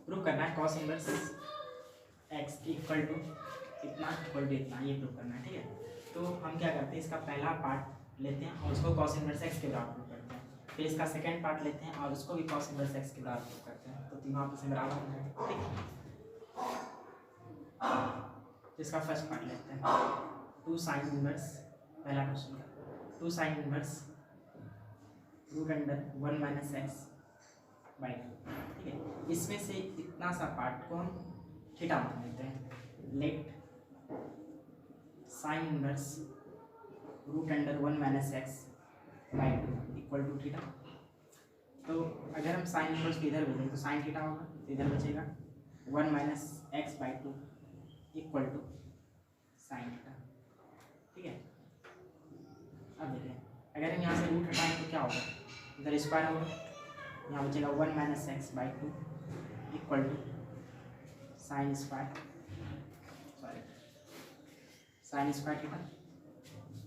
Prove करना है cos inverse x equal to इतना इक्वल टू इतना, ये प्रूव करना है। ठीक है, तो हम क्या करते हैं, इसका पहला पार्ट लेते हैं और उसको कॉस इनवर्स एक्स के बराबर प्रूव करते हैं, फिर इसका सेकंड पार्ट लेते हैं और उसको भी कॉस इनवर्स एक्स के बराबर प्रूव करते हैं, तो तीनों आपस में बराबर हो जाएंगे। ठीक है, इसका फर्स्ट पार्ट लेते हैं, 2 साइन इनवर्स, पहला क्वेश्चन का 2 sine inverse root under 1 minus x by 2। ठीक है, इसमें से इतना सा पार्ट को हम थीटा मान लेते हैं। Let sine inverse root under 1 minus x by 2 equal to theta. तो अगर हम साइन इनवर्स को इधर भेजें तो साइन थीटा होगा, तो इधर बचेगा 1 minus x by 2 equal to sine theta. ठीक है, अब देखें, अगर हम यहाँ से रूट हटाएं तो क्या होगा, इधर स्क्वायर होगा, यहाँ बचेगा 1 minus x by 2 equal to sine square, sorry sine square theta.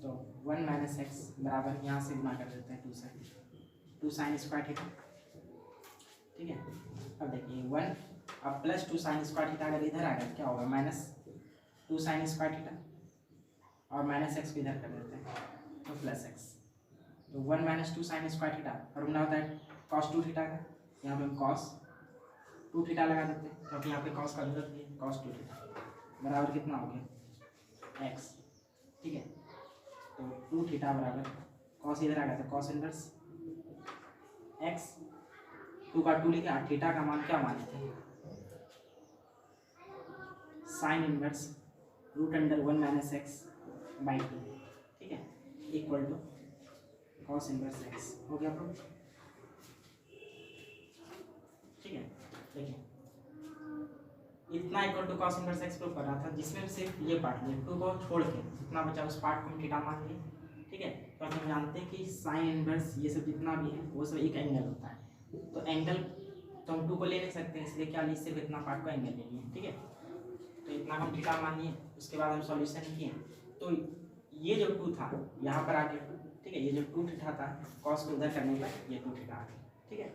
तो 1 माइनस एक्स बराबर यहाँ से गुना कर देते हैं 2 से, 2 साइन स्क्वायर थीटा। ठीक है, अब देखिए 1 अब प्लस 2 साइन स्क्वायर थीटा अगर इधर आ गया क्या होगा, माइनस 2 साइन स्क्वायर थीटा और माइनस एक्स को इधर कर देते हैं तो प्लस एक्स। तो 1 minus 2 sine square theta formula होता है कॉस 2 थीटा का, यहाँ पे हम कॉस 2 थीटा लगा देते हैं क्योंकि यहाँ पे कॉस का जरूरत नहीं है, कॉस 2 थीटा बराबर कितना हो गया एक्स। ठीक है, तो 2 थीटा बराबर कॉस इधर आ गया था कॉस इनवर्स एक्स, 2 का 2 लिखे, थीटा का मान क्या माने थे, sine inverse root under 1 minus x by 2। ठीक है, equal to cos inverse x हो गया प्रूफ। ठीक है, देखिए इतना equal to cos inverse x proof कर रहा था, जिसमें सिर्फ ये पार्ट लिया, 2 को छोड़ के जितना बचा उस पार्ट को हम थीटा मान लिए। ठीक है, तो हम जानते हैं कि साइन इनवर्स ये सब जितना भी है वो सब एक एंगल होता है, तो एंगल तो हम 2 को ले नहीं सकते, इसलिए क्या लिए, सिर्फ इतना पार्ट को एंगल ले लिए। ठीक है, तो इतना हम थीटा मान लिए, उसके बाद हम सॉल्यूशन किए, तो ये जो 2 था यहाँ पर आ गया। ठीक है, ये जो 2 थीटा था कॉस को उधर करने पर ये 2 थीटा आ गया। ठीक है,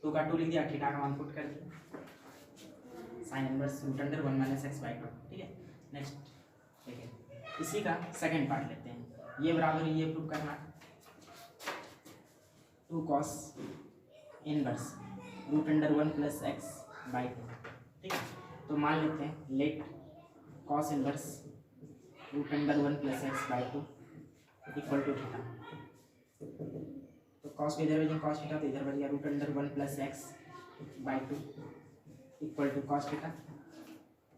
2 का 2 लिख दिया, थीटा का मान पुट कर दिया, sine inverse root under 1 minus x by 2। ठीक है, नेक्स्ट देखिए इसी का सेकंड पार्ट लेते हैं, ये बराबर ये प्रूव करना 2 cos inverse root under 1 plus x by 2। ठीक है, तो मान लेते हैं let cos inverse root under 1 plus x by 2 equal to theta. तो कॉस को इधर भेजें कॉस थीटा, तो इधर बच गया root under 1 plus x by 2 equal to cos theta,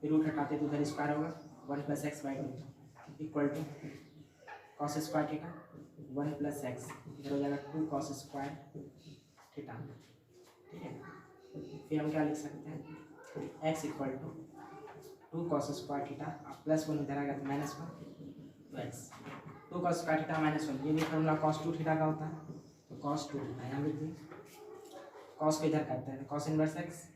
फिर रूट हटाते तो उधर स्क्वायर होगा 1 plus x by 2 equal to cos square theta 1 plus x, इधर हो जाएगा 2 कॉस स्क्वायर थीटा। ठीक है, फिर हम क्या लिख सकते हैं, x equal to 2 cos square theta, plus 1 इधर आ गया तो माइनस 1, तो x 2 cos square theta minus 1, ये भी फॉर्मूला कॉस 2 थीटा का होता है, तो कॉस 2 थीटा यहाँ लिख दिए, कॉस को इधर करते हैं cos inverse x,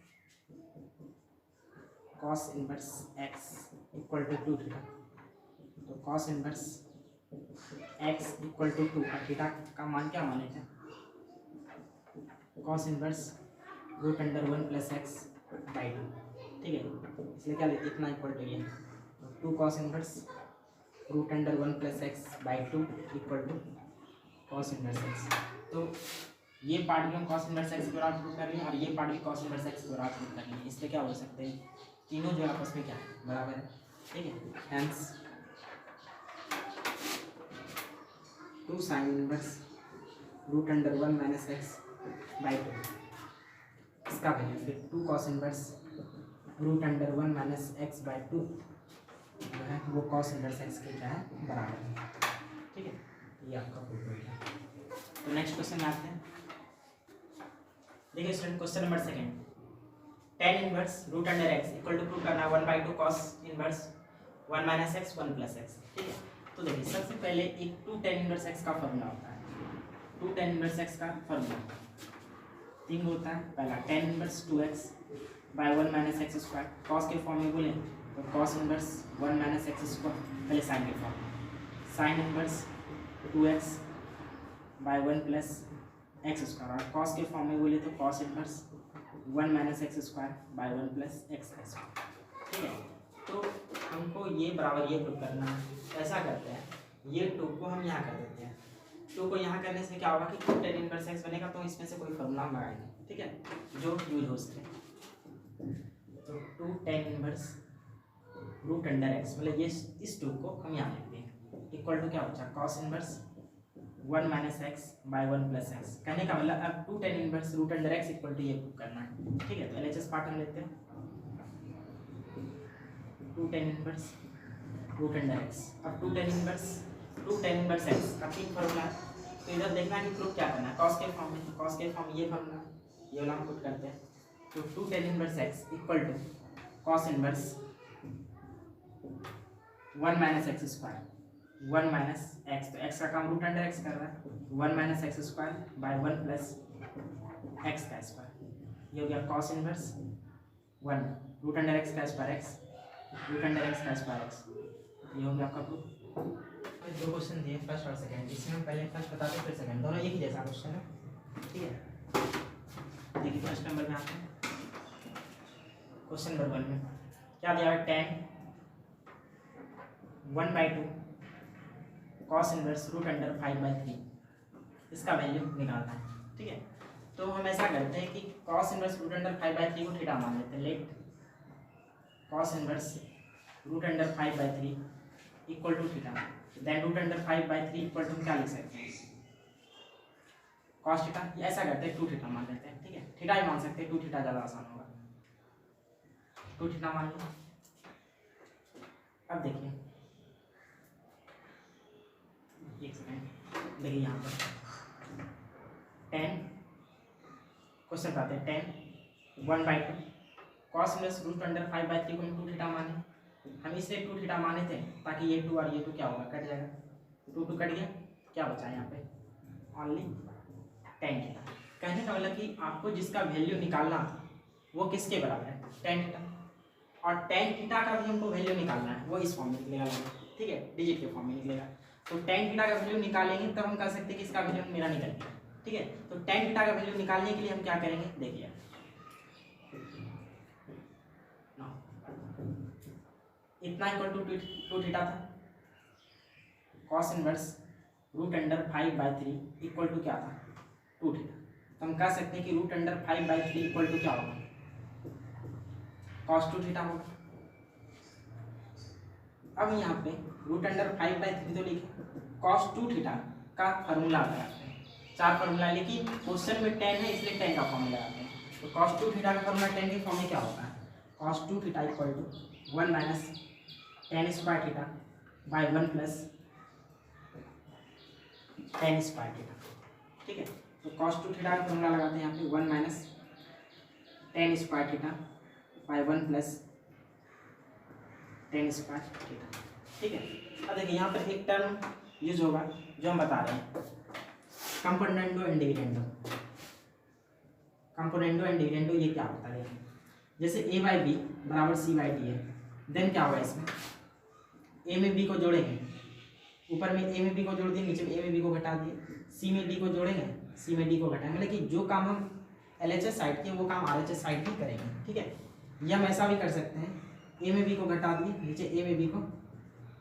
cos inverse x equal to 2 theta, तो cos inverse x equal to 2 और थीटा का मान क्या माने थे, cos inverse root under 1 plus x by 2। ठीक है, इसलिए क्या लेते इतना इक्वल टू ये 2 cos inverse root under 1 plus x by 2 equal to cos inverse x. तो ये पार्ट भी हम कॉस इनवर्स एक्स के बराबर प्रूव कर लिए और ये पार्ट भी कॉस इनवर्स एक्स के बराबर प्रूव कर लिए, इसलिए क्या हो सकते हैं, तीनों जो आपस में क्या है बराबर है। ठीक है, hence 2 sine inverse root under 1 minus x by 2, इसका वैल्यू फिर 2 cos inverse root under 1 minus x by 2 जो है वो कॉस इनवर्स एक्स के क्या है बराबर है। ठीक है, ये आपका प्रूफ हो गया। तो नेक्स्ट क्वेश्चन में आते हैं, देखिए student question number second, tan inverse root under x equal to prove करना 1/2 cos inverse 1 minus x 1 plus x. ठीक है, तो देखिए सबसे पहले एक 2 tan इनवर्स एक्स का फॉर्मूला होता है, 2 tan इनवर्स एक्स का फॉर्मूला 3 होता है। पहला tan inverse 2x by 1 minus x square, cos के फॉर्म में बोले तो cos inverse 1 minus x square, पहले साइन के form, sine inverse 2x by 1 plus x square, और कॉस के फॉर्म में बोले तो cos inverse 1 minus x square by 1 plus x square. ठीक है, तो हमको ये बराबर ये प्रूव करना है। ऐसा करते हैं, ये 2 को हम यहाँ कर देते हैं। 2 को यहाँ करने से क्या होगा कि 2 tan इनवर्स एक्स बनेगा, तो इसमें से कोई फॉर्मूला हम लगाएंगे, ठीक है, जो यूज हो सके। तो 2 tan inverse root under x, मतलब ये इस 2 को हम यहाँ लिख देंगे, इक्वल टू क्या बचा cos inverse 1 minus x by 1 plus x. कहने का मतलब अब 2 tan inverse root under x equal to ये प्रूव करना है। ठीक है, तो एलएचएस पार्ट हम लेते हैं, 2 tan inverse root under x. अब 2 tan इनवर्स एक्स, अब 3 फॉर्मूला है, तो इधर देखना है कि प्रूफ क्या करना है। कॉस के फॉर्म में, तो कॉस के फॉर्म ये फॉर्मूला, ये वाला हम पुट करते हैं। तो 2 tan inverse x equal to cos inverse 1 minus x square, 1 minus x, तो एक्स का काम रूट अंडर एक्स कर रहा है, 1 minus x square by 1 plus X का स्क्वायर। ये हो गया cos inverse 1 root under X का square X, root under X का स्क्वायर एक्स। ये हो गया आपका प्रूफ। 2 क्वेश्चन दिए, फर्स्ट और सेकंड, इसमें हम पहले फर्स्ट बताते फिर सेकंड, दोनों एक ही जैसा क्वेश्चन है। ठीक है, देखिए फर्स्ट नंबर में आते हैं। क्वेश्चन नंबर 1 में क्या दिया है, tan 1/2 cos inverse root under 5/3, इसका वैल्यू निकालना है। ठीक है, तो हम ऐसा करते हैं कि कॉस इनवर्स रूट अंडर 5/3 को थीटा मान लेते हैं। Let cos inverse root under 5/3 equal to theta, then root under 5/3 equal to क्या लिख सकते हैं, कॉस थीटा। ऐसा करते हैं 2 थीटा मान लेते हैं। ठीक है, थीटा ही मान सकते हैं, 2 थीटा ज़्यादा आसान होगा, 2 थीटा मान लो। अब देखिए एक सेकेंड, देखिए यहाँ पर tan, क्वेश्चन बताते हैं, tan 1/2 cos inverse root under 5/3 को हम 2 थीटा माने। हम इसलिए 2 थीटा माने थे ताकि ये 2 और ये 2 क्या होगा, कट जाएगा, 2 कट गया, क्या बचा यहाँ पे, ओनली tan थीटा। कहने का मतलब कि आपको जिसका वैल्यू निकालना था वो किसके बराबर है, tan थीटा, और tan थीटा का भी हमको वैल्यू निकालना है, वो इस फॉर्म में निकलेगा। ठीक है, डिजिट के फॉर्म में निकलेगा। तो tan थीटा का वैल्यू निकालेंगे तब हम कह सकते हैं कि इसका वैल्यू मेरा निकल गया। ठीक है, तो tan थीटा का वैल्यू निकालने के लिए हम क्या करेंगे, देखिए इतना इक्वल टू 2 थीटा था, cos inverse root under 5/3 equal to क्या था, 2 थीटा। तो हम कह सकते हैं कि रूट अंडर 5/3 इक्वल टू क्या होगा, cos 2 थीटा होगा। अब यहाँ पे रूट अंडर 5/3 तो लिखे, cos 2 थीटा का फॉर्मूला लगाते हैं। 4 फॉर्मूला लिखी, क्वेश्चन में tan है इसलिए tan का फॉर्मूला लगाते हैं। तो cos 2 थीटा का फॉर्मूला tan के फॉर्म में क्या होता है, cos 2 theta equal to 1 minus tan square theta by 1 plus tan square theta. ठीक है, तो cos 2 थीटा का फॉर्मूला लगाते हैं यहाँ पे, 1 minus tan square theta by 1 plus tan square theta. ठीक है, अब देखिए यहाँ पर एक टर्म यूज होगा जो हम बता रहे हैं, componendo and dividendo. Componendo and dividendo ये क्या होता है, जैसे a/b बराबर c/d है, देन क्या होगा, इसमें a में b को जोड़ेंगे, ऊपर में a में b को जोड़ दिए, नीचे में a में b को घटा दिए, c में d को जोड़ेंगे, c में d को घटाएंगे, मतलब कि जो काम हम LHS साइड के वो काम RHS साइड भी करेंगे। ठीक है, ये हम ऐसा भी कर सकते हैं, a में b को घटा दिए, नीचे a में b को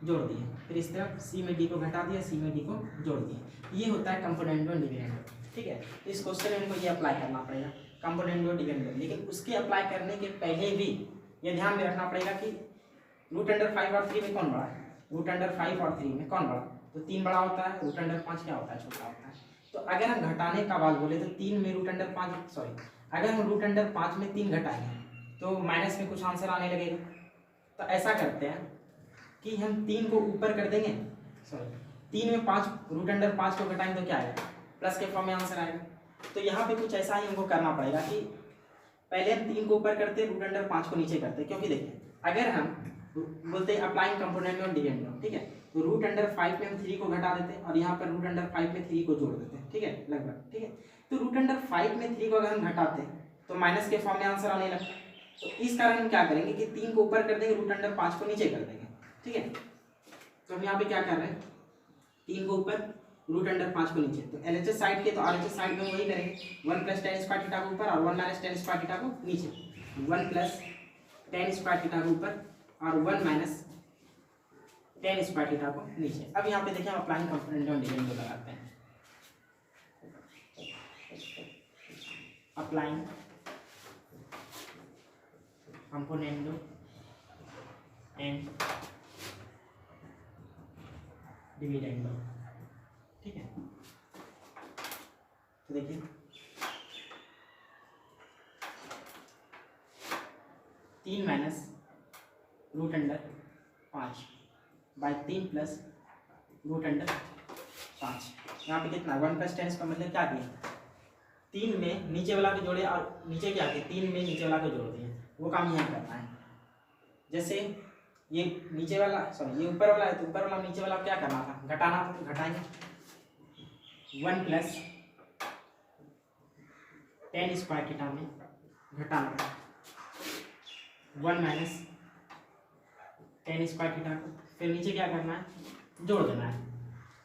जोड़ दिए, फिर इस तरफ c में d को घटा दिया, c में d को जोड़ दिए। ये होता है कंपोनेंडो एंड डिविडेंडो। ठीक है, इस क्वेश्चन में हमको ये अप्लाई करना पड़ेगा, कंपोनेंडो डिविडेंडो। लेकिन उसके अप्लाई करने के पहले भी ये ध्यान में रखना पड़ेगा कि रूट अंडर 5 और 3 में कौन बड़ा है, रूट अंडर 5 और 3 में कौन बड़ा, तो 3 बड़ा होता है, रूट अंडर 5 क्या होता है, छोटा होता है। तो अगर हम घटाने का बात बोले तो 3 में रूट अंडर 5, सॉरी, अगर हम रूट अंडर 5 में 3 घटाएंगे तो माइनस में कुछ आंसर आने लगेगा। तो ऐसा करते हैं कि हम 3 को ऊपर कर देंगे, सॉरी 3 में 5 रूट अंडर 5 को घटाएंगे तो क्या आएगा, प्लस के फॉर्म में आंसर आएगा। तो यहाँ पे कुछ ऐसा ही हमको करना पड़ेगा कि पहले हम 3 को ऊपर करते, रूट अंडर 5 को नीचे करते, क्योंकि देखिए अगर हम बोलते हैं अप्लाइंग कंपोनेंट और डिविडेंडो, ठीक है, तो रूट अंडर 5 में हम 3 को घटा देते हैं और यहाँ पर रूट अंडर 5 में 3 को जोड़ देते हैं। ठीक है, लगभग। ठीक है, तो रूट अंडर 5 में 3 को अगर हम घटाते हैं तो माइनस के फॉर्म में आंसर आने लगता है। तो इस कारण हम क्या करेंगे कि 3 को ऊपर कर देंगे, रूट अंडर 5 को नीचे कर देंगे। ठीक है, तो हम यहाँ पे क्या कर रहे हैं, 3 को ऊपर रूट अंडर 5 को नीचे, तो LHS साइड के तो RHS साइड में वही करेंगे 1 प्लस टेन स्क्वायर थीटा को ऊपर और 1 माइनस टेन स्क्वायर थीटा को नीचे, 1 प्लस टेन स्क्वायर थीटा को ऊपर और 1 माइनस टेन स्क्वायर थीटा को नीचे। अब यहाँ पे देखिए हम अप्लाइंग कंपोनेंट ऑन डिविडेंड लगाते हैं, अप्लाइंग कंपोनेंट एंड डिविडेंड, ठीक है। तो देखिए 3 minus root under 5 by 3 plus root under 5, यहाँ पे कितना 1 प्लस टेन का मतलब क्या किया, 3 में नीचे वाला को जोड़े और नीचे क्या किया 3 में नीचे वाला को जोड़ दिए, वो काम यहाँ करना है। जैसे ये नीचे वाला सॉरी ये ऊपर वाला है, तो ऊपर वाला नीचे वाला क्या करना था, घटाना था, तो घटाएंगे 1 प्लस टेन स्क्वायर थीटा में घटाना है 1 माइनस टेन स्क्वायर थीटा को, फिर नीचे क्या करना है जोड़ देना है,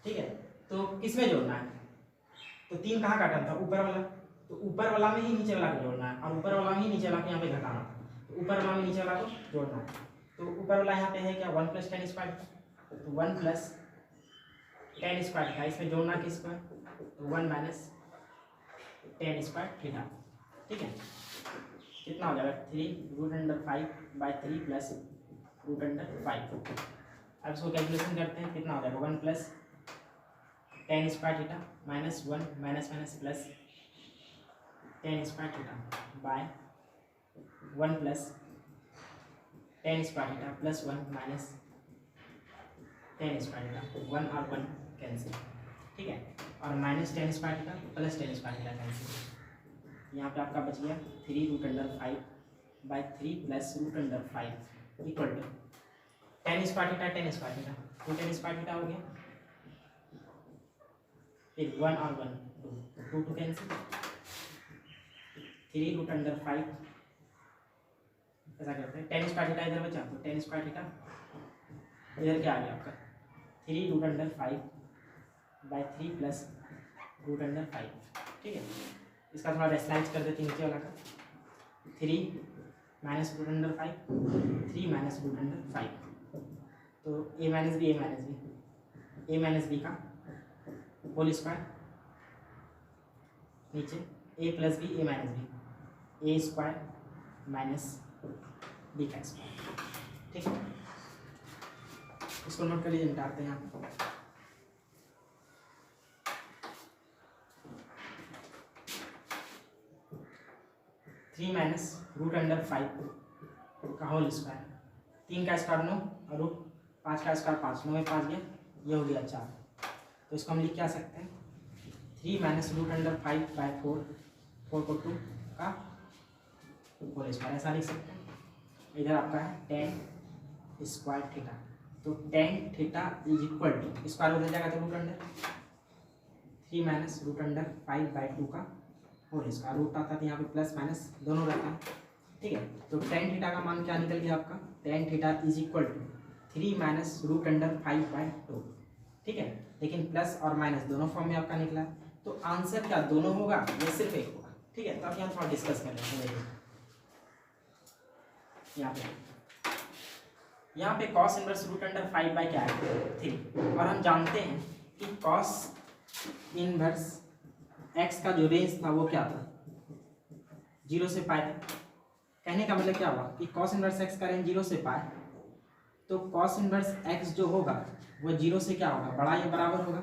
ठीक है। तो किस में जोड़ना है, तो 3 कहाँ काटा था ऊपर वाला, तो ऊपर वाला में ही नीचे वाला को जोड़ना है और ऊपर वाला में ही नीचे वाला को यहाँ पे घटाना था, तो ऊपर वाला में नीचे वाला को जोड़ना है। तो ऊपर वाला यहाँ पे है क्या 1 प्लस टेन स्क्वायर, तो 1 प्लस टेन स्क्वायर था, इसमें जोड़ना किसका, तो 1 माइनस टेन स्क्वायर थीटा, ठीक है। कितना हो जाएगा 3 root under 5 by 3 plus root under 5। अब इसको कैलकुलेशन करते हैं, कितना हो जाएगा 1 plus tan square theta minus 1 minus minus plus tan square theta by 1 plus tan square theta plus 1 minus tan square theta, 1 और 1 कैंसिल, ठीक है, और minus tan square theta plus tan square theta cancel. यहाँ पे आपका बच गया 3 root under 5 by 3 plus root under 5 equal to tan square theta tan square theta, तो टेन स्क्वायर थीटा हो गया, फिर 1 और 1 2 टू कैंसिल, 3 रूट अंडर 5 ऐसा करते हैं, टेन स्क्वायर थीटा इधर बचा, तो टेन स्क्वायर थीटा इधर क्या आ गया आपका 3 root under 5 by 3 plus root under 5, ठीक है। इसका थोड़ा रेस्लाइज कर देते हैं नीचे वाला का, 3 minus root under 5 3 minus root under 5, तो a minus b a minus b का होल स्क्वायर, नीचे a plus b a minus b, a square minus b का स्क्वायर, ठीक है। इसको नोट कर लीजिए, मिटाते हैं यहाँ पे, थ्री माइनस रूट अंडर 5 का होल स्क्वायर, 3 का स्क्वायर 9 और रूट 5 का स्क्वायर 5, 9 में 5 गया, ये हो गया 4, तो इसको हम लिख क्या सकते हैं 3 माइनस रूट अंडर 5 बाई 4 को 2 का होल स्क्वायर, ऐसा लिख सकते हैं। इधर आपका है टेन स्क्वायर थीटा, तो tan theta is equal to square उधर जाएगा तो root under 3 minus root under 5 by 2 का होल स्क्वायर, रूट आता है यहाँ पे प्लस माइनस दोनों रहता है, ठीक है। तो टेन थीटा का मान क्या निकल गया आपका, tan theta is equal to 3 minus root under 5 by 2, ठीक है। लेकिन प्लस और माइनस दोनों फॉर्म में आपका निकला, तो आंसर क्या दोनों होगा या सिर्फ एक होगा, ठीक है। तो आप यहाँ थोड़ा डिस्कस कर लेते हैं। यहाँ पे cos inverse root under 5 by क्या है 3, और हम जानते हैं कि कॉस इनवर्स एक्स का जो रेंज था वो क्या था 0 से पाई तक। कहने का मतलब क्या हुआ कि कॉस इनवर्स एक्स का रेंज 0 से पाई, तो कॉस इनवर्स एक्स जो होगा वो 0 से क्या होगा बड़ा या बराबर होगा,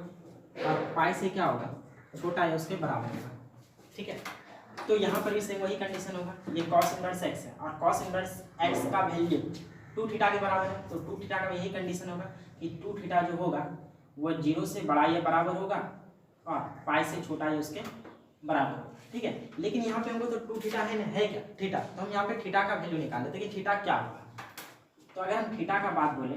और पाई से क्या होगा छोटा या उसके बराबर होगा, ठीक है। तो यहाँ पर भी सेम वही कंडीशन होगा, ये कॉस इनवर्स एक्स है और कॉस इनवर्स एक्स का वैल्यू 2 थीटा के बराबर है, तो 2 थीटा का यही कंडीशन होगा कि 2 थीटा जो होगा वो 0 से बड़ा या बराबर होगा और पाई से छोटा या उसके बराबर होगा, ठीक है। लेकिन यहाँ पे हमको तो 2 थीटा है ना, है क्या थीटा, तो हम यहाँ पे थीटा का वैल्यू निकाल लेते हैं कि थीटा क्या होगा। तो अगर हम थीटा का बात बोले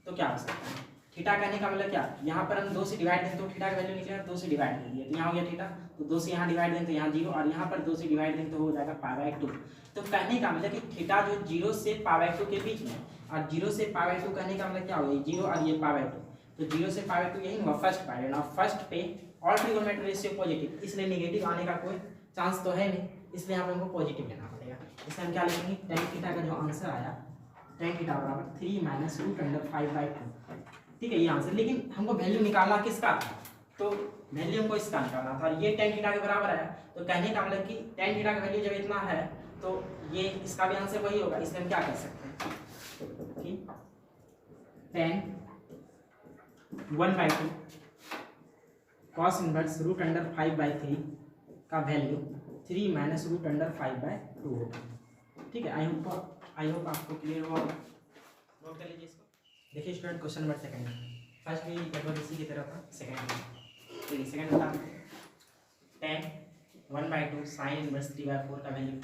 तो क्या हो सकता है, थीटा कहने का मतलब क्या, यहाँ पर हम 2 से डिवाइड दें तो थीटा का वैल्यू निकलेगा, 2 से डिवाइड कर दिया तो यहाँ हो गया थीटा, तो 2 से यहाँ डिवाइड दें तो यहाँ 0, और यहाँ पर 2 से डिवाइड दें तो हो जाएगा पाई बाई 2। तो कहने का मतलब कि थीटा जो 0 से पाई बाई 2 के बीच में, और 0 से पाई बाई 2 कहने का मतलब क्या होगा 0 और ये पाई बाई 2, तो 0 से पाई बाई 2 यही हुआ फर्स्ट पार्ट, और फर्स्ट पे ऑल ट्रिगोनोमेट्रिक रेशियो पॉजिटिव, इसलिए नेगेटिव आने का कोई चांस तो है नहीं, इसलिए यहाँ पे हमको पॉजिटिव लेना पड़ेगा। इसलिए हम क्या लिखेंगे, tan थीटा का जो आंसर आया tan थीटा बराबर 3 माइनस रूट अंडर 5/2, ठीक है ये आंसर। लेकिन हमको वैल्यू निकालना किसका था, तो वैल्यू हमको इसका निकालना था, और ये tan थीटा के बराबर आया, तो कहने का मतलब कि tan थीटा का वैल्यू जब इतना है तो ये इसका भी आंसर वही होगा, इसलिए हम क्या कर सकते हैं कि tan 1/2 cos inverse root under 5/3 का वैल्यू 3 माइनस रूट अंडर 5/2 होगा, ठीक है। आई होप आपको क्लियर हुआ, नोट कर लीजिए इसको। देखिए student, question number second, first भी लगभग इसी की तरह था, सेकंड देखिए, सेकंड बता tan 1/2 साइन इनवर्स 3/4 का वैल्यू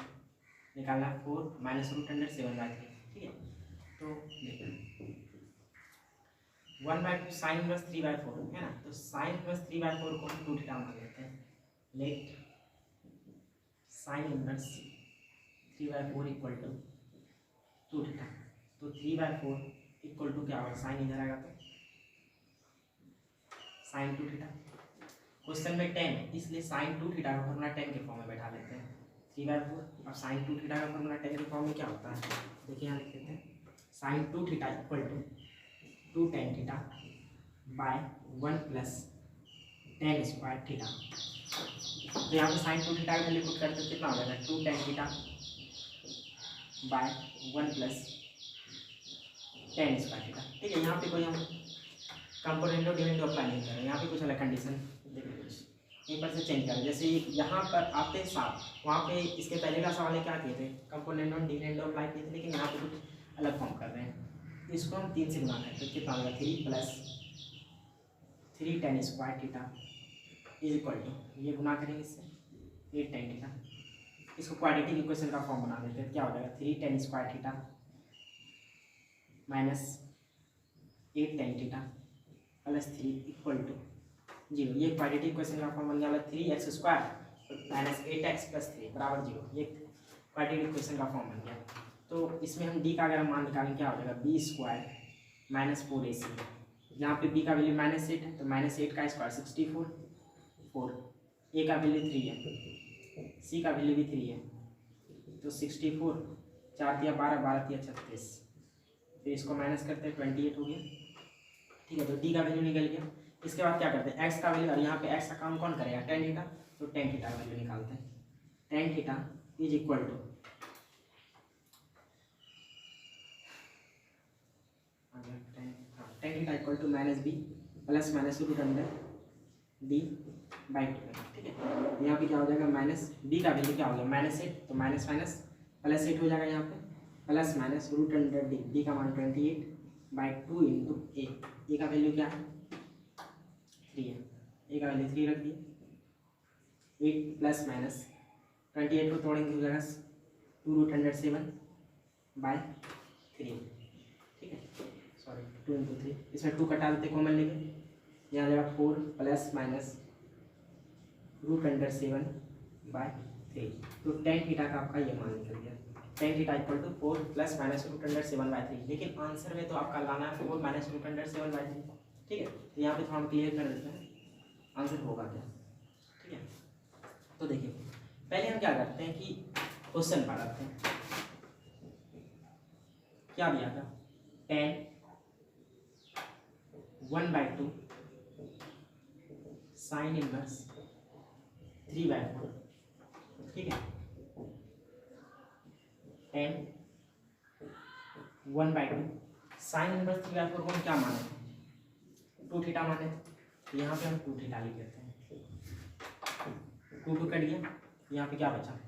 निकालना 4 माइनस रूट अंडर 7/3, ठीक है। तो देखिए 1/2 साइन इनवर्स 3/4 है ना, तो साइन इनवर्स 3/4 को हम 2 थीटा मान लेते हैं। Let sine inverse 3/4 equal to 2 theta, तो 3/4 इक्वल टू क्या होगा, साइन इधर आएगा तो साइन 2 थीटा। क्वेश्चन में 10 है, इसलिए साइन 2 थीटा का फॉर्मूला 10 के फॉर्म में बैठा लेते हैं। 3/4 और साइन 2 थीटा का फॉर्मूला 10 के फॉर्म में क्या होता है, देखिए यहाँ लिख लेते हैं, sine 2 theta equal to 2 tan theta by 1 plus tan square theta. तो यहाँ पे साइन 2 थीटा का वैल्यू पुट करते तो कितना हो जाएगा, 2 tan theta by 1 plus tan square theta, ठीक है। यहाँ पे कोई हम कंपोनेंट और डिविडेंड अप्लाई नहीं कर रहे हैं, यहाँ पे कुछ अलग कंडीशन देखिए, कुछ यहीं पर से चेंज करें। जैसे यहाँ पर आते साथ वहाँ पे इसके पहले का सवाल क्या किए थे, कंपोनेंट और डिविडेंड अप्लाई किए थे, लेकिन यहाँ पे कुछ अलग फॉर्म कर रहे हैं। इसको हम 3 से गुना करें तो कितना होगा, 3 plus 3 tan square theta is equal to, ये गुना करेंगे इससे 8 tan थीटा। इसको क्वाड्रेटिक इक्वेशन का फॉर्म बना देते हैं, क्या हो जाएगा 3 tan square theta minus 8 tan theta plus 3 equal to 0। ये क्वाड्रेटिक इक्वेशन का फॉर्म बन गया 3x square minus 8x plus 3 बराबर 0, ये क्वाड्रेटिक इक्वेशन का फॉर्म बन गया। तो इसमें हम d का अगर हम मान निकालें क्या हो जाएगा, b स्क्वायर माइनस 4ac, यहाँ पे b का वैल्यू -8 है तो -8 का स्क्वायर 64, 4 a का वैल्यू 3 है, c का वैल्यू भी 3 है, तो 64 4 दिया 12, 12 दिया 36, फिर इसको माइनस करते हैं 28 हो गया, ठीक है। तो d का वैल्यू निकल गया। इसके बाद क्या करते हैं, x का वैल्यू, और यहाँ पे x का काम कौन करेगा, tan थीटा, तो tan थीटा का वैल्यू निकालते हैं। tan theta is equal to tan theta equal to -b plus minus root under d by 2, ठीक है। यहाँ पे क्या हो जाएगा, माइनस b का वैल्यू क्या हो गया, -8, तो माइनस माइनस प्लस 8 हो जाएगा यहाँ पे, plus minus root under d का मान 28 बाई 2 इंटू a का वैल्यू क्या है 3 है, a का वैल्यू 3 रख दिए, 8 प्लस माइनस 28 को तोड़ेंगे हो जाएगा 2 रूट अंडर 7 बाई 3, ठीक है, सॉरी 2 इंटू 3, इसमें 2 कटा देते कॉमन लेके, यहाँ जाएगा 4 plus minus root under 7 by 3, तो tan थीटा का आपका ये मान निकल गया, tan theta equal to 4 plus minus root under 7 by 3। लेकिन आंसर में तो आपका लाना है 4 माइनस रूट अंडर 7 बाई 3, ठीक है। तो यहाँ पे थोड़ा हम क्लियर कर देते हैं आंसर होगा क्या, ठीक है। तो देखिए पहले हम क्या करते हैं कि क्वेश्चन पढ़ते हैं, क्या दिया था, tan 1/2 साइन इनवर्स 3/4, ठीक है। tan 1/2 साइन इनवर्स 3/4 को हम क्या माने, 2 थीटा माने, तो यहाँ पे हम 2 थीटा लिख देते हैं, 2 कट गया, यहाँ पे क्या बचा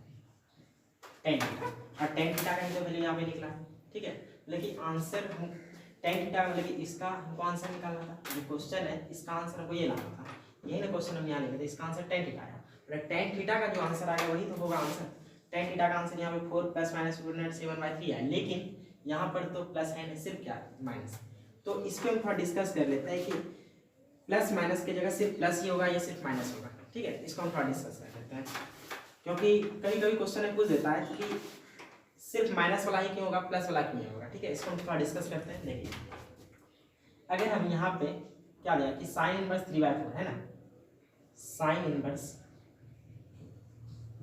tan थीटा, और tan थीटा का वैल्यू यहाँ पे निकला, ठीक है। लेकिन आंसर हम tan थीटा मतलब कि इसका हमको आंसर निकालना था, ये क्वेश्चन है, इसका आंसर हमको ये लाना था, यही ना क्वेश्चन हम यहाँ लिखे थे, इसका आंसर tan थीटा आया, tan थीटा का जो आंसर आएगा वही तो होगा आंसर। tan थीटा का आंसर यहाँ पे 4 प्लस माइनस रूट अंडर 7/3 है, लेकिन यहाँ पर तो प्लस है नहीं, सिर्फ क्या माइनस। तो इस पर हम थोड़ा डिस्कस कर लेते हैं कि प्लस माइनस की जगह सिर्फ प्लस ही होगा या सिर्फ माइनस होगा, ठीक है। इसको हम थोड़ा डिस्कस कर लेते हैं, क्योंकि कभी कभी क्वेश्चन में पूछ देता है कि सिर्फ माइनस वाला ही क्यों होगा, प्लस वाला क्यों नहीं होगा, ठीक है। इसको हम थोड़ा डिस्कस करते हैं। देखिए अगर हम यहाँ पे क्या दिया कि साइन इनवर्स 3/4 है ना, साइन इनवर्स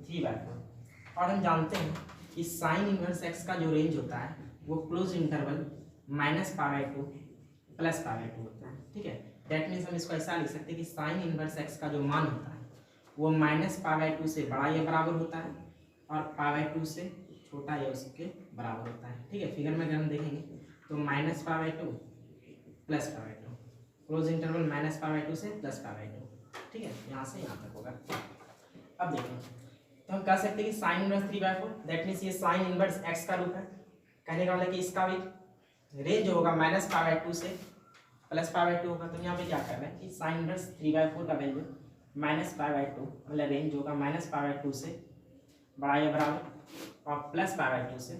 3/4। और हम जानते हैं कि साइन इनवर्स एक्स का जो रेंज होता है वो क्लोज इंटरवल -π/2 +π/2 होता है। ठीक है, दैट मीन्स हम इसको ऐसा लिख सकते हैं कि साइन इनवर्स एक्स का जो मान होता है वो -π/2 से बड़ा या बराबर होता है और π/2 से छोटा या उसके बराबर होता है। ठीक है, फिगर में अगर हम देखेंगे तो -π/2 +π/2, क्लोज इंटरवल -π/2 से +π/2। ठीक है, यहाँ से यहाँ तक होगा। अब देखें तो हम कह सकते हैं कि साइन इनवर्स 3/4 दैट मीन्स ये साइन इनवर्स एक्स का रूप है। कहने का मतलब कि इसका भी रेंज होगा -π/2 से +π/2 होगा। तो यहाँ पे क्या कर रहे हैं कि साइन इनवर्स 3/4 का वैल्यू -π/2 मतलब रेंज होगा -π/2 से बड़ा या बराबर और +π/2 से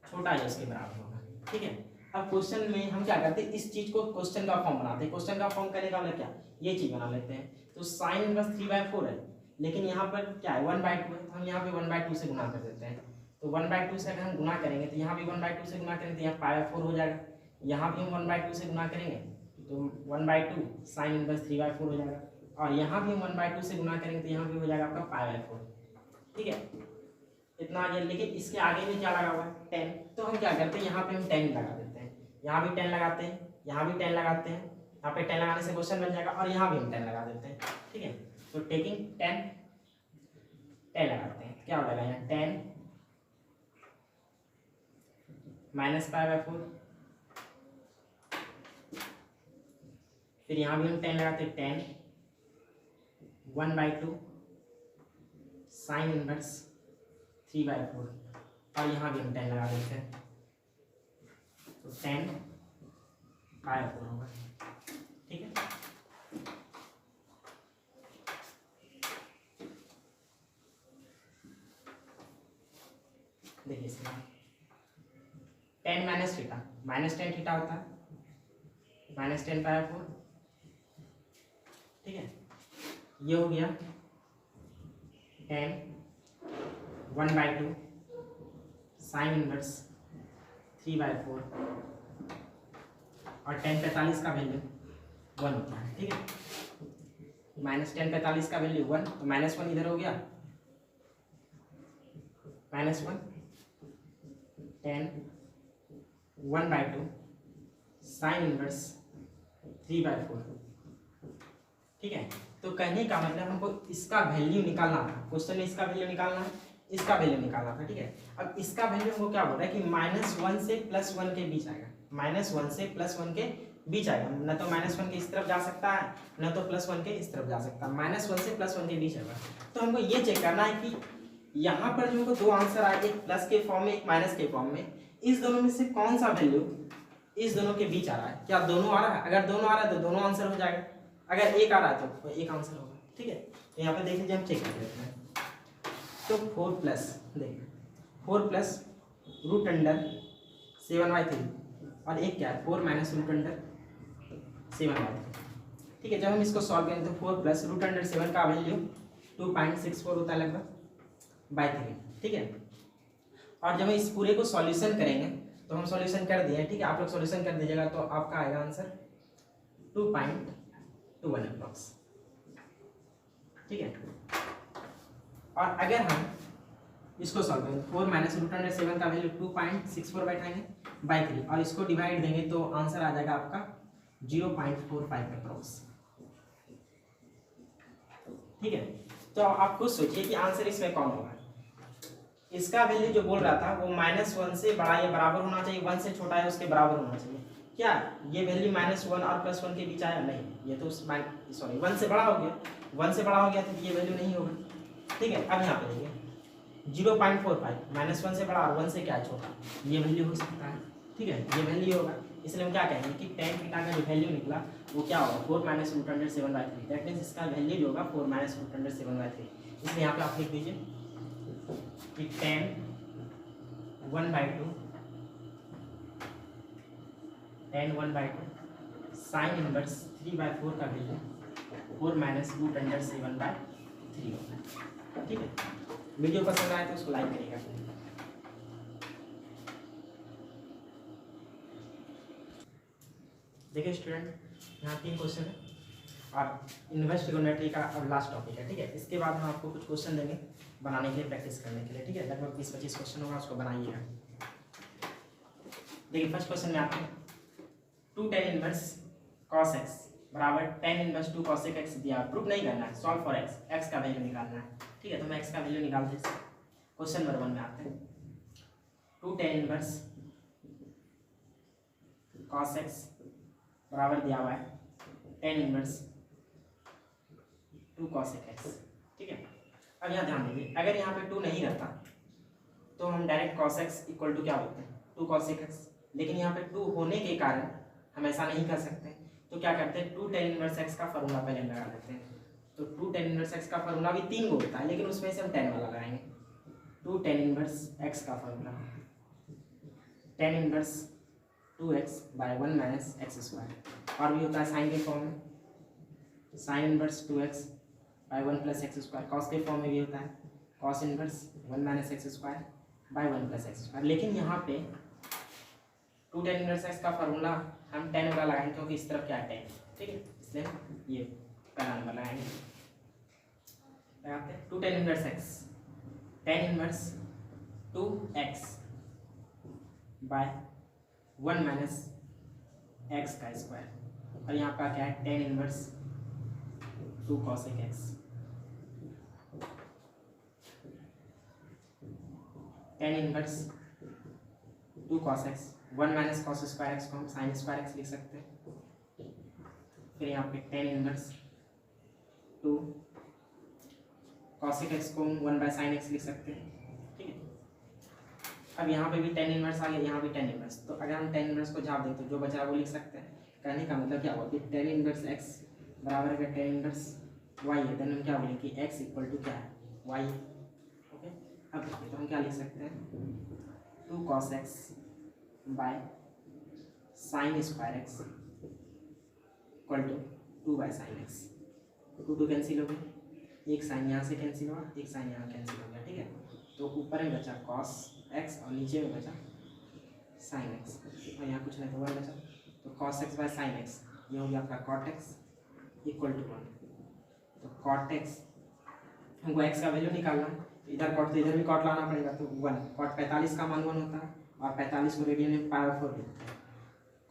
छोटा या उसके बराबर होगा। ठीक है, अब क्वेश्चन में हम क्या करते हैं, इस चीज को क्वेश्चन का फॉर्म बनाते हैं। क्वेश्चन का फॉर्म करने का मतलब क्या, ये चीज बना लेते हैं। तो साइन इनवर्स 3/4 है, लेकिन यहाँ पर क्या है 1/2 है, तो हम यहाँ पे 1/2 से गुना कर देते हैं। तो 1/2 से अगर हम गुना करेंगे तो यहाँ भी 1/2 से गुना करेंगे तो यहाँ π/4 हो जाएगा। यहाँ भी हम 1/2 से गुना करेंगे तो 1/2 साइन इनवर्स 3/4 हो जाएगा। और यहाँ भी हम 1/2 से गुना करेंगे तो यहाँ भी हो जाएगा आपका π/4। ठीक है, इतना आ गया। लेकिन इसके आगे में क्या लगा हुआ है 10, तो हम क्या करते हैं यहाँ पे हम 10 लगा देते हैं, यहाँ भी 10 लगाते हैं, यहाँ भी 10 लगाते हैं। यहाँ पे 10 लगाने से क्वेश्चन बन जाएगा और यहाँ भी हम 10 लगा देते हैं। ठीक है, तो टेकिंग 10 लगाते हैं, क्या हो जाएगा यहाँ 10 -π/4, फिर यहाँ भी हम 10 लगाते हैं 10 1/2 साइन इनवर्स 3/4 और यहाँ भी हम 10 लगा देते हैं तो 10/4 होगा। ठीक है, देखिए इसमें 10 माइनस थीटा -10 थीटा होता है -10/4। ठीक है, ये हो गया 10 1/2 साइन इनवर्स 3/4 और 10 45 का वैल्यू 1 होता है। ठीक है, -10 45 का वैल्यू 1, तो -1 इधर हो गया, -1 10 1/2 साइन इनवर्स 3/4। ठीक है, तो कहने का मतलब हमको इसका वैल्यू निकालना था, क्वेश्चन में इसका वैल्यू निकालना है, इसका वैल्यू निकालना था। ठीक है, अब इसका वैल्यू हमको क्या बोल रहा है कि -1 से +1 के बीच आएगा, -1 से +1 के बीच आएगा। न तो -1 के इस तरफ जा सकता है, न तो +1 के इस तरफ जा सकता है, -1 से +1 के बीच आएगा। तो हमको ये चेक करना है कि यहाँ पर जो हमको दो आंसर आए, एक प्लस के फॉर्म में एक माइनस के फॉर्म में, इस दोनों में से कौन सा वैल्यू इस दोनों के बीच आ रहा है। क्या दोनों आ रहा है? अगर दोनों आ रहा है तो दोनों आंसर हो जाएगा, अगर एक आ रहा है तो एक आंसर होगा। ठीक है, तो यहाँ पे देख लीजिए, हम चेक कर लेते हैं। तो 4 प्लस देखिए 4 प्लस √7/3 और एक क्या है 4 माइनस √7/3। ठीक है, जब हम इसको सॉल्व करें तो 4 प्लस √7 का वैल्यू 2.64 होता है लगभग बाई 3। ठीक है, और जब हम इस पूरे को सॉल्यूशन करेंगे तो हम सॉल्यूशन कर दिए। ठीक है, आप लोग सॉल्यूशन कर दीजिएगा तो आपका आएगा आंसर 2.21 अप्रॉक्स। ठीक है, और अगर हम इसको सॉल्व करें 4 माइनस √7 का वैल्यू 2.64 बैठाएंगे बाई 3 और इसको डिवाइड देंगे तो आंसर आ जाएगा आपका 0.45 अप्रॉक्स। ठीक है, तो आप खुद सोचिए कि आंसर इसमें कौन होगा। इसका वैल्यू जो बोल रहा था वो -1 से बड़ा या बराबर होना चाहिए, 1 से छोटा है उसके बराबर होना चाहिए। क्या ये वैल्यू -1 और +1 के बीच आया? नहीं, ये तो 1 से बड़ा हो गया, 1 से बड़ा हो गया तो ये वैल्यू नहीं होगा। ठीक है, अब यहाँ पे देखिए 0.45 -1 से बड़ा और 1 से क्या छोटा, ये वैल्यू हो सकता है। ठीक है, ये वैल्यू होगा, इसलिए हम क्या कहेंगे कि tan थीटा का जो वैल्यू निकला वो क्या होगा 4 माइनस √7/3। दैट मीन्स इसका वैल्यू जो होगा 4 माइनस √7/3। इसलिए यहाँ पे आप लिख दीजिए कि tan 1/2 साइन इनवर्स 3/4 का वैल्यू 4 माइनस √7/3 होगा। ठीक है, वीडियो पसंद आए तो उसको लाइक करिएगा। देखिए स्टूडेंट, यहाँ 3 क्वेश्चन है और इन्वर्स ट्रिगोनोमेट्री का अब लास्ट टॉपिक है, ठीक है। इसके बाद हम आपको कुछ क्वेश्चन देंगे बनाने के लिए, प्रैक्टिस करने के लिए, ठीक है। लगभग 20-25 क्वेश्चन होगा, उसको बनाइएगा। देखिए फर्स्ट क्वेश्चन में आते हैं, 2 tan इनवर्स cos x बराबर tan इनवर्स 2 cos x दिया, प्रूफ नहीं करना है, सॉल्व फॉर x, x का वैल्यू निकालना है, ठीक है। तो मैं x का वैल्यू निकालते हैं। क्वेश्चन नंबर 1 में आते हैं, 2 tan इनवर्स cos x बराबर दिया हुआ है tan इनवर्स 2 cos x, ठीक है। अब यहाँ ध्यान दीजिए, अगर यहाँ पे 2 नहीं रहता तो हम direct cos x equal to क्या बोलते हैं 2 cos x, लेकिन यहाँ पे 2 होने के कारण हम ऐसा नहीं कर सकते, तो क्या करते हैं 2 tan इनवर्स x का फॉर्मूला पहले लगा लेते हैं। तो 2 tan इनवर्स x का फॉर्मूला भी 3 गो होता है, लेकिन उसमें से हम tan वाला लगाएंगे। 2 tan इनवर्स x का formula tan inverse 2x by 1 minus x square, और भी होता है साइन के फॉर्म में, sine inverse 2x by 1 plus x square, cos के फॉर्म में भी होता है cos inverse 1 minus x square by 1 plus x square. लेकिन यहाँ पे 2 tan इनवर्स x का फॉर्मूला हम tan वाला लगाएंगे, क्योंकि इस तरफ क्या है tan, ठीक है, इसलिए ये पहला नंबर लगाएंगे। लगाते हैं 2 tan inverse x, tan inverse 2x by 1 minus x का स्क्वायर, और यहाँ पर क्या है tan inverse 2 cos x, tan inverse 2 cos x 1 minus cos square x को हम साइन स्क्वायर एक्स लिख सकते हैं। फिर यहाँ पे tan इनवर्स 2 cos x को हम 1 बाय साइन एक्स लिख सकते हैं, ठीक है। अब यहाँ पे भी tan इनवर्स आ गया, यहाँ भी tan इनवर्स, तो अगर हम tan इनवर्स को झाप दें तो जो बचा वो लिख सकते हैं। कहने का मतलब क्या हुआ कि tan इनवर्स x बराबर अगर tan इनवर्स y है, देन हम क्या बोलेंगे कि x इक्वल टू क्या है y, ओके। अब देखिए तो हम क्या लिख सकते हैं 2 cos x by sine square x equal to 2 by sine x, 2 cancel हो गए, एक साइन यहाँ से कैंसिल हुआ, एक साइन यहाँ कैंसिल हो गया, ठीक है। तो ऊपर में बचा cos x और नीचे में बचा साइन x, और यहाँ कुछ नहीं तो 1 बचा, तो cos x by sign x ये हो गया आपका cot x इक्वल टू 1। तो cot x हमको x का वैल्यू निकालना है, इधर cot तो इधर भी cot लाना पड़ेगा, तो 1, cot 45 का मान 1 होता है, और 45 को रेडियन में पावर 4 लिखते हैं,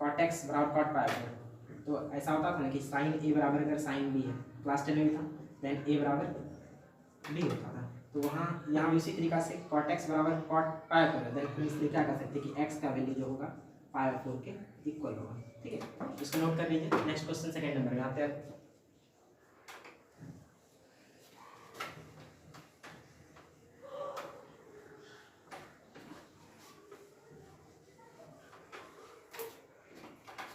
cot x बराबर cot पावर 4। तो ऐसा होता था ना कि साइन a बराबर अगर साइन b है, क्लास 10 में भी था, देन a बराबर b होता था, तो वहाँ यहाँ भी उसी तरीका से cot x बराबर cot पावर 4 है, देन इसलिए क्या कर सकते हैं कि x का वैल्यू जो होगा पावर 4 के इक्वल होगा, ठीक है। इसको नोट कर लीजिए। नेक्स्ट क्वेश्चन सेकंड नंबर में आते हैं।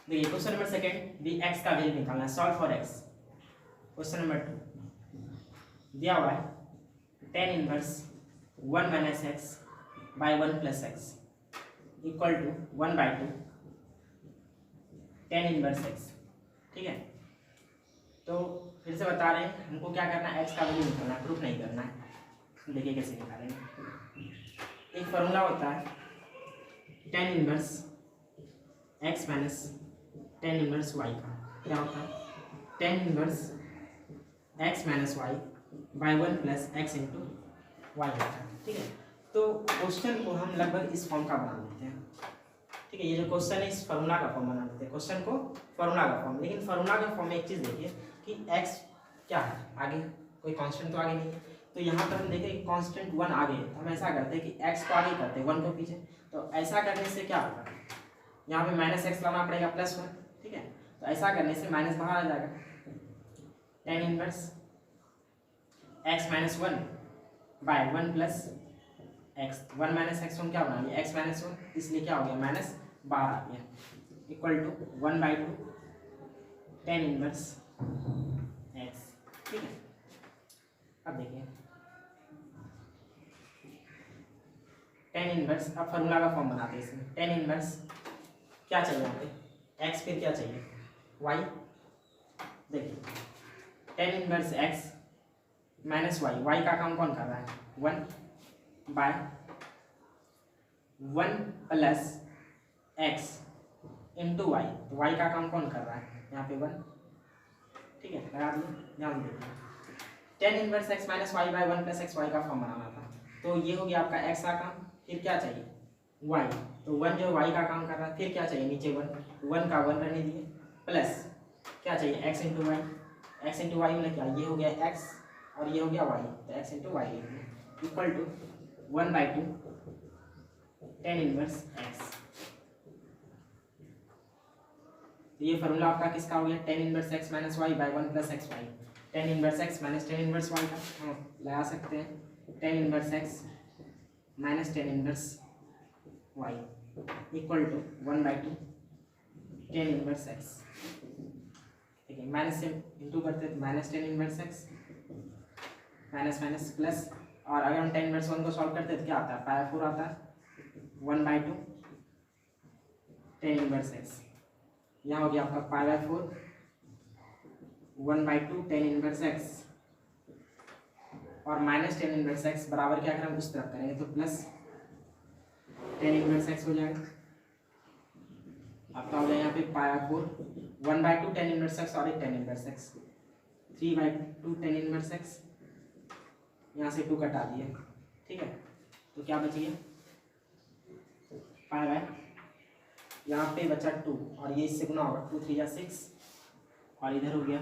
देखिए क्वेश्चन नंबर सेकंड, भी x का वैल्यू निकालना है, solve for x। Question number 2 दिया हुआ है tan inverse 1 minus x by 1 plus x equal to 1 by 2 tan inverse x, ठीक है। तो फिर से बता रहे हैं हमको क्या करना है, x का वैल्यू निकालना है, प्रूफ नहीं करना है। देखिए कैसे निकालेंगे। एक फॉर्मूला होता है tan inverse x minus tan inverse y का, क्या होता है tan inverse x minus y by 1 plus x into y होता है, ठीक है। तो क्वेश्चन को हम लगभग इस फॉर्म का बना लेते हैं, ठीक है। ये जो क्वेश्चन है इस फार्मूला का फॉर्म बना लेते हैं, क्वेश्चन को फार्मूला का फॉर्म, लेकिन फार्मूला का फॉर्म में एक चीज़ देखिए कि x क्या है, आगे कोई कांस्टेंट तो आगे नहीं है, तो यहाँ पर हम देखें कांस्टेंट 1 आगे है, तो हम ऐसा करते हैं कि x को आगे करते हैं 1 को पीछे, तो ऐसा करने से क्या होगा, यहाँ पे माइनस एक्स लाना पड़ेगा प्लस 1, ठीक है। तो ऐसा करने से माइनस बाहर आ जाएगा, tan inverse x minus 1 by 1 plus x, 1 minus x हम क्या बना लिया x माइनस 1, इसलिए क्या हो गया माइनस बाहर आ गया, equal to 1 by 2 tan inverse x, ठीक है। अब देखिए tan इनवर्स, अब फार्मूला का फॉर्म बनाते हैं इसमें। tan इनवर्स क्या चाहिए यहाँ पे x, फिर क्या चाहिए y। देखिए tan inverse x minus y, y का काम कौन कर रहा है 1 by 1 plus x into y, तो y का काम कौन कर रहा है यहाँ पे 1, ठीक है, लगा दिए। ध्यान देखिए, tan inverse x minus y by 1 plus x y का फॉर्म बनाना था, तो ये हो गया आपका एक्स का काम। फिर क्या चाहिए, वाई, तो 1 जो वाई का काम कर रहा है। फिर क्या चाहिए, नीचे 1 का 1 रहने दिए, प्लस क्या चाहिए, x into y. X into y मतलब क्या, ये हो गया एक्स और ये हो गया वाई, तो x into y equal to 1/2 tan inverse x. ये फॉर्मूला आपका किसका हो गया, tan inverse x minus y by 1 plus x y. Tan inverse x minus tan inverse y का हम लगा सकते हैं, tan inverse x minus tan inverse y equal to 1/2 tan inverse x. ठीक है, माइनस से इंटू करते हैं तो minus tan inverse x minus minus plus, और अगर हम टेन इनवर्स 1 को सॉल्व करते हैं तो क्या आता है, पाई 4 आता है 1/2 टेन इनवर्स एक्स। यहाँ हो गया आपका पाई 4 1/2 टेन इनवर्स एक्स, और माइनस टेन इनवर्स एक्स बराबर क्या करें, उस तरफ करेंगे तो प्लस टेन इनवर्स एक्स हो जाएगा। आपका हो जाएगा यहाँ पे पाई 4 1/2 टेन इनवर्स एक्स और एक ten inverse x 3/2 ten inverse x, यहाँ से 2 कटा दिए, ठीक है, तो क्या बच गया पाई बाय, यहाँ पे बचा 2 और ये इससे गुना होगा 2 3 जा 6 और इधर हो गया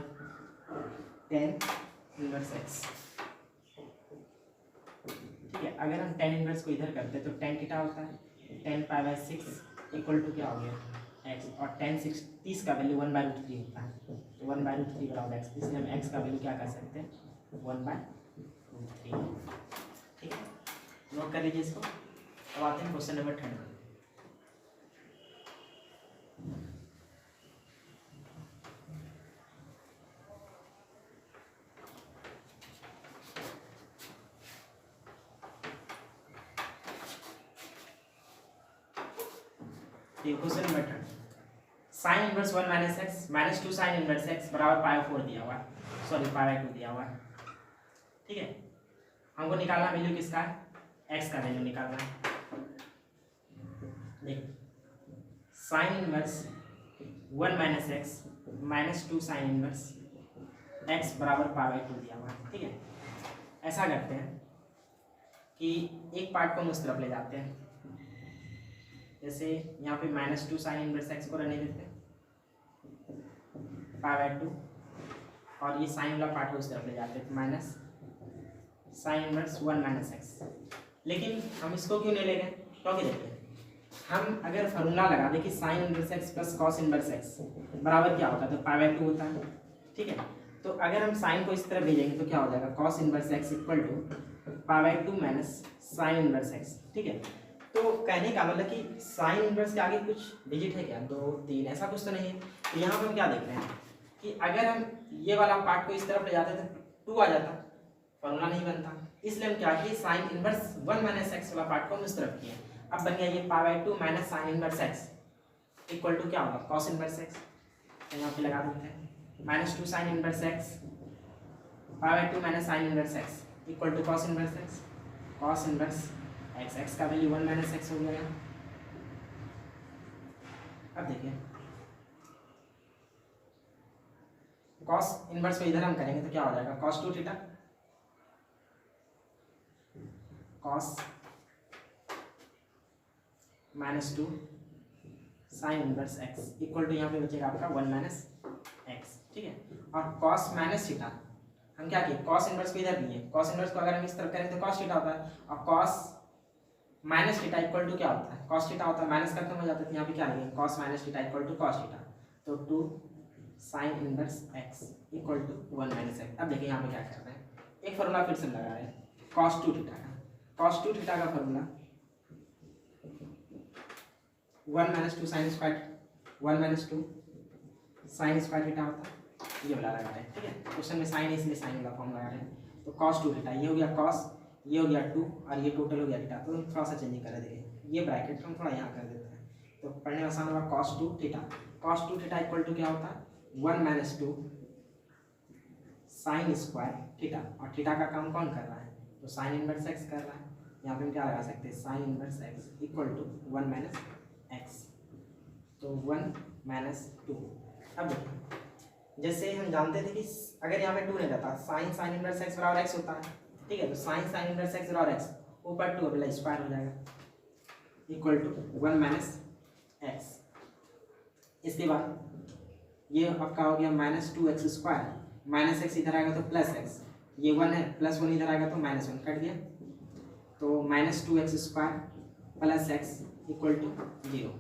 10 इनवर्स एक्स। ठीक है, अगर हम 10 इनवर्स को इधर करते हैं तो 10 थीटा होता है, 10 पाई बाय 6 इक्वल टू क्या हो गया एक्स, और 10 6 30 का वैल्यू 1/√3 होता है, तो 1/√3 बराबर एक्स, इसलिए हम एक्स का वैल्यू क्या कर सकते हैं 1/√3। ठीक है, नोट कर लीजिए इसको। अब आते हैं question number 30। Question number 30, sign inverse 1 minus x minus 2 sine inverse x बराबर पाई 4 दिया हुआ है, सॉरी पाई 2 दिया हुआ है। ठीक है, हमको निकालना वैल्यू किसका है, एक्स का वैल्यू निकालना है। देख, sign inverse 1 minus x minus 2 sine inverse x बराबर पाई 2 दिया हुआ है। ठीक है, ऐसा करते हैं कि एक पार्ट को हम उस तरफ ले जाते हैं, जैसे यहाँ पे -2 साइन इनवर्स एक्स को रहने देते हैं पाई 2, और ये साइन वाला पार्ट को उस तरफ ले जाते हैं minus sine inverse 1 minus x. लेकिन हम इसको क्यों नहीं ले गए, क्योंकि देखिए हम अगर फॉर्मूला लगा दें कि sign inverse x plus cos inverse x बराबर क्या होता है, तो पाई 2 होता है। ठीक है, तो अगर हम साइन को इस तरफ भेजेंगे तो क्या हो जाएगा, cos inverse x equal to pi 2 minus sine inverse x. ठीक है, तो कहने का मतलब कि साइन इनवर्स के आगे कुछ डिजिट है क्या, 2 3, ऐसा कुछ तो नहीं है। तो यहाँ पर हम क्या देख रहे हैं कि अगर हम ये वाला पार्ट को इस तरफ ले जाते तो 2 आ जाता, फॉर्मूला नहीं बनता, इसलिए हम क्या किए, साइन इनवर्स 1 माइनस एक्स वाला पार्ट को हम इस तरफ किए। अब बन गया ये pi 2 minus sine inverse x equal to क्या होगा, कॉस इनवर्स एक्स। तो यहाँ पे लगा देते हैं -2 sine inverse x pi 2 minus sine inverse x equal to cos inverse x, cos inverse x, x का वैल्यू 1 माइनस एक्स हो गया। अब देखिए कॉस इनवर्स को इधर हम करेंगे तो क्या हो जाएगा, cos 2 theta cos -2 sine inverse x equal to यहाँ पे बचेगा आपका 1 माइनस एक्स। ठीक है, और कॉस माइनस थीटा हम क्या किए, कॉस इनवर्स को इधर लिए, कॉस इनवर्स को अगर हम इस तरफ करें तो कॉस थीटा होता है, और cos minus theta equal to क्या होता है, कॉस थीटा होता है, माइनस खत्म हो जाता है, तो यहाँ पे क्या लिखेंगे, cos minus theta equal to cos theta, तो 2 sine inverse x equal to 1 minus x. अब देखिए यहाँ पे क्या कर रहे हैं, एक फॉर्मूला फिर से लगा रहे हैं cos 2 थीटा का, cos 2 थीटा का formula 1 minus 2 sine square 1 minus 2 sine square theta होता है, ये वाला लगा रहे हैं। ठीक है, क्वेश्चन में साइन है इसलिए साइन वाला फॉर्म लगा रहे हैं, तो cos 2 थीटा, ये हो गया cos, ये हो गया 2 और ये टोटल हो गया थीटा, तो थोड़ा सा चेंजिंग कर देंगे, ये ब्रैकेट हम थोड़ा यहाँ कर देते हैं, तो पढ़ने में आसान होगा। cos 2 theta, cos 2 theta equal to क्या होता है, 1 माइनस 2 साइन स्क्वायर थीटा, और थीटा का काम कौन कर रहा है, तो साइन इनवर्स एक्स कर रहा है। यहाँ पे हम क्या लगा सकते हैं, sine inverse x equal to 1 minus x, तो 1 माइनस 2 अब देखिए, जैसे हम जानते थे कि अगर यहाँ पे 2 नहीं रहता, साइन इनवर्स एक्स बराबर एक्स होता है, ठीक है। तो साइन इनवर्स एक्स बराबर एक्स, ऊपर 2 अगला स्क्वायर हो जाएगा, इक्वल टू 1 माइनस एक्स। इसके बाद ये आपका हो गया minus 2x square, minus x इधर आएगा तो प्लस एक्स, ये 1 है, प्लस 1 इधर आएगा तो माइनस 1 कट गया, तो minus 2x square plus x equal to 0।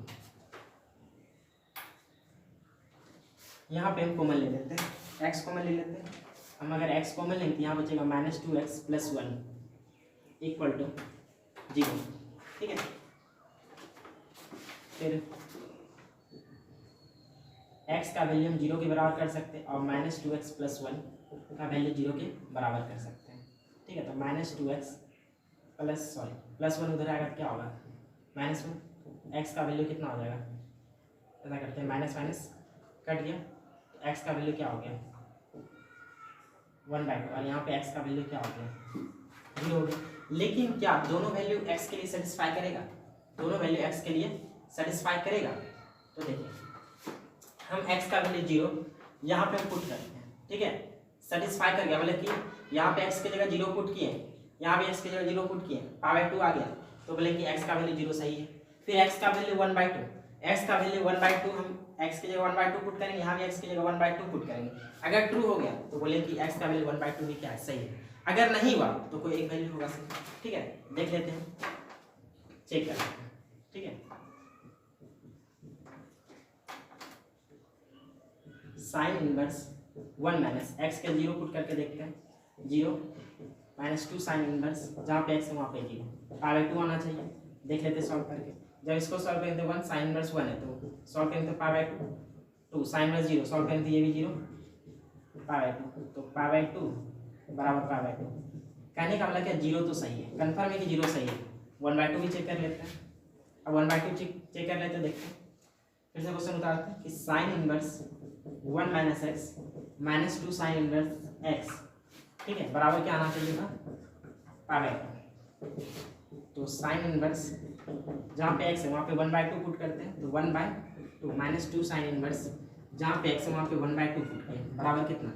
यहाँ पे हम कॉमन ले लेते हैं, x कॉमन ले लेते हैं। हम अगर x कॉमन लेंगे तो यहाँ बचेगा minus 2x plus 1 equal to 0, ठीक है। फिर x का वैल्यू हम 0 के बराबर कर सकते हैं और माइनस 2x प्लस 1 का वैल्यू 0 के बराबर कर सकते हैं, ठीक है। तो माइनस 2x प्लस 1 उधर आएगा तो क्या होगा माइनस 1, x का वैल्यू कितना हो जाएगा, ऐसा करते हैं माइनस माइनस कट गया, तो x का वैल्यू क्या हो गया 1/2, और यहाँ पे x का वैल्यू क्या हो गया 0 हो गया। लेकिन क्या दोनों वैल्यू x के लिए सेटिस्फाई करेगा, दोनों वैल्यू x के लिए सेटिस्फाई करेगा? तो देखिए हम x का वैल्यू 0 यहाँ पे हम पुट करते हैं, ठीक है। सेटिस्फाई कर गया, मतलब कि यहाँ पे x की जगह 0 पुट किए, यहाँ पे x की जगह 0 पुट किए, पावर 2 आ गया, तो बोले कि x का वैल्यू 0 सही है। फिर x का वैल्यू 1/2, x का वैल्यू 1/2, हम x की जगह 1/2 पुट करेंगे, यहाँ भी x की जगह 1/2 पुट करेंगे। अगर ट्रू हो गया तो बोले कि x का वैल्यू 1/2 ही क्या है, सही है। अगर नहीं हुआ तो कोई एक वैल्यू होगा सही, ठीक है। देख लेते हैं, चेक कर लेते हैं, ठीक है। साइन इनवर्स 1 माइनस एक्स के 0 पुट करके देखते हैं, 0 माइनस 2 साइन इनवर्स, जहाँ पे x है वहाँ पे 0, पावर 2 आना चाहिए। देख लेते हैं सॉल्व करके, जब इसको सॉल्व करेंगे तो 1 साइन इनवर्स 1 है, तो सॉल्व करेंगे तो पावर 2 साइन इनवर्स 0, सॉल्व करेंगे तो ये भी 0 पावर 2, तो पावर 2 बराबर पावर 2। कहने का मतलब क्या 0 तो सही है, कन्फर्म है कि 0 सही है। 1/2 भी चेक कर लेते हैं, अब 1/2 चेक कर लेते हैं, देखते हैं। फिर से क्वेश्चन उतारते हैं कि sign inverse 1 minus x minus 2 sine inverse x, ठीक है, बराबर क्या आना चाहिए था पावर 2। तो साइन इनवर्स जहाँ पे x है वहाँ पे 1/2 पुट करते हैं, तो 1/2 माइनस 2 साइन इनवर्स, जहाँ पे x है वहाँ पे 1/2 पुट किए, बराबर कितना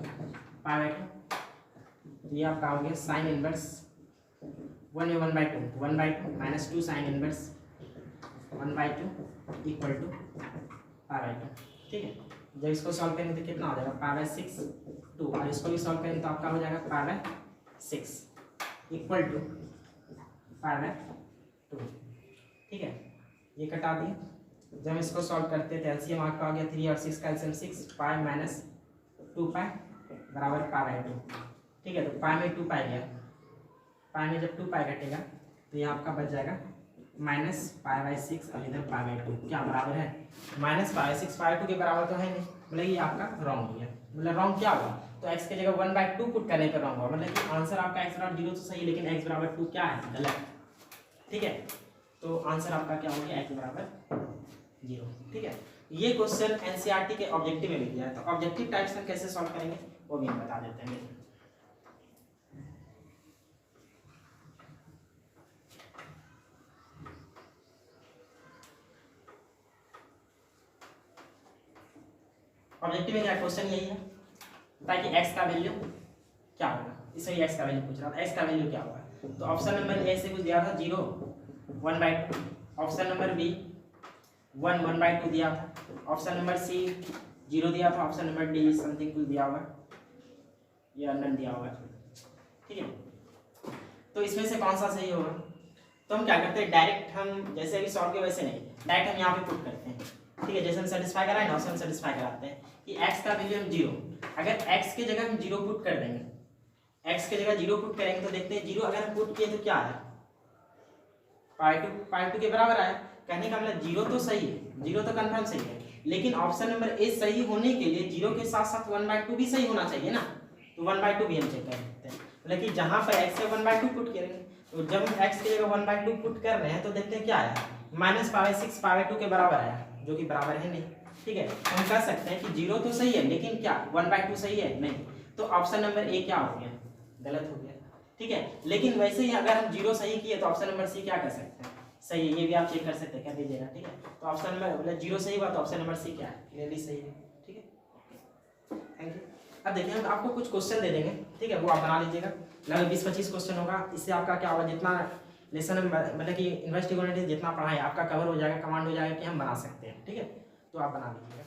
पावर 2। ये आपका हो गया साइन इनवर्स 1 में 1/2 minus 2 sine inverse 1/2 equal to power 2, ठीक है। जब इसको सॉल्व करेंगे तो कितना हो जाएगा पावर 6 2, और इसको भी सॉल्व करेंगे तो आपका हो जाएगा पावर 6 इक्वल टू पावर 2, ठीक है। ये कटा दिए। जब इसको सॉल्व करते हैं तो एलसीएम आपका आ गया 3 और 6 का एलसीएम 6, पाई माइनस 2 पाई बराबर पावर 2, ठीक है। तो पाई में 2 पाई गया, पाई में जब 2 पाई घटेगा तो ये आपका बच जाएगा माइनस पाई 6 और इधर पाई 2, क्या बराबर है माइनस पाई 6 पाई 2 के बराबर तो है नहीं, मतलब ये आपका रॉन्ग हो गया। मतलब रॉन्ग क्या हुआ, तो x की जगह 1/2 पुट करने पर रॉन्ग हुआ, मतलब कि आंसर आपका x बराबर 0 तो सही है, लेकिन x बराबर 2 क्या है गलत, ठीक है। तो आंसर आपका क्या हो गया x बराबर 0, ठीक है। ये क्वेश्चन एनसीईआरटी के ऑब्जेक्टिव में भी दिया है, तो ऑब्जेक्टिव टाइप्स में कैसे सॉल्व करेंगे वो भी हम बता देते हैं। ऑब्जेक्टिव में क्या क्वेश्चन यही है ताकि x का वैल्यू क्या होगा, इसमें x का वैल्यू पूछ रहा था, x का वैल्यू क्या होगा। तो ऑप्शन नंबर ए से कुछ दिया था 0 1/2, ऑप्शन नंबर बी 1 1/2 दिया था, ऑप्शन नंबर सी 0 दिया था, ऑप्शन नंबर डी समथिंग कुछ दिया होगा या नन दिया होगा, ठीक है। तो इसमें से कौन सा सही होगा, तो हम क्या करते हैं डायरेक्ट, हम जैसे अभी सॉल्व किया वैसे नहीं, डायरेक्ट हम यहाँ पे पुट करते हैं, ठीक है। जैसे हम सेटिस्फाई कराए ना, हम सेटिस्फाई कराते हैं कि x का वैल्यू हम 0, अगर x की जगह हम 0 पुट कर देंगे, x की जगह 0 पुट करेंगे तो देखते हैं 0 अगर हम पुट किए तो क्या है पाई 2 के बराबर आया। कहने का मतलब 0 तो सही है, 0 तो कंफर्म सही है, लेकिन ऑप्शन नंबर ए सही होने के लिए 0 के साथ साथ 1/2 भी सही होना चाहिए ना, तो 1/2 भी हम चेक कर सकते हैं। मतलब कि जहां पर x से 1/2 पुट करेंगे, तो जब हम x की जगह 1/2 पुट कर रहे हैं तो देखते हैं क्या आया माइनस पावर 6 पावर 2 के बराबर आया, जो कि बराबर है नहीं, ठीक है। हम कह सकते हैं कि 0 तो सही है, लेकिन क्या 1/2 सही है नहीं, तो ऑप्शन नंबर ए क्या हो गया गलत हो गया, ठीक है। लेकिन वैसे ही अगर हम 0 सही किए तो ऑप्शन नंबर सी क्या कर सकते हैं सही है, ये भी आप चेक कर सकते हैं, कर दीजिएगा, ठीक है। तो ऑप्शन नंबर मतलब 0 सही हुआ तो ऑप्शन नंबर सी क्या है क्लियरली सही है, ठीक है। Thank you. अब देखिए हम आपको कुछ क्वेश्चन दे देंगे, ठीक है, वो आप बना लीजिएगा। लगभग 20-25 क्वेश्चन होगा। इससे आपका क्या होगा, जितना लेसन मतलब कि इन्वेस्टिगेटिव जितना पढ़ा है आपका कवर हो जाएगा, कमांड हो जाएगा कि हम बना सकते हैं, ठीक है। तो आप बना लीजिएगा।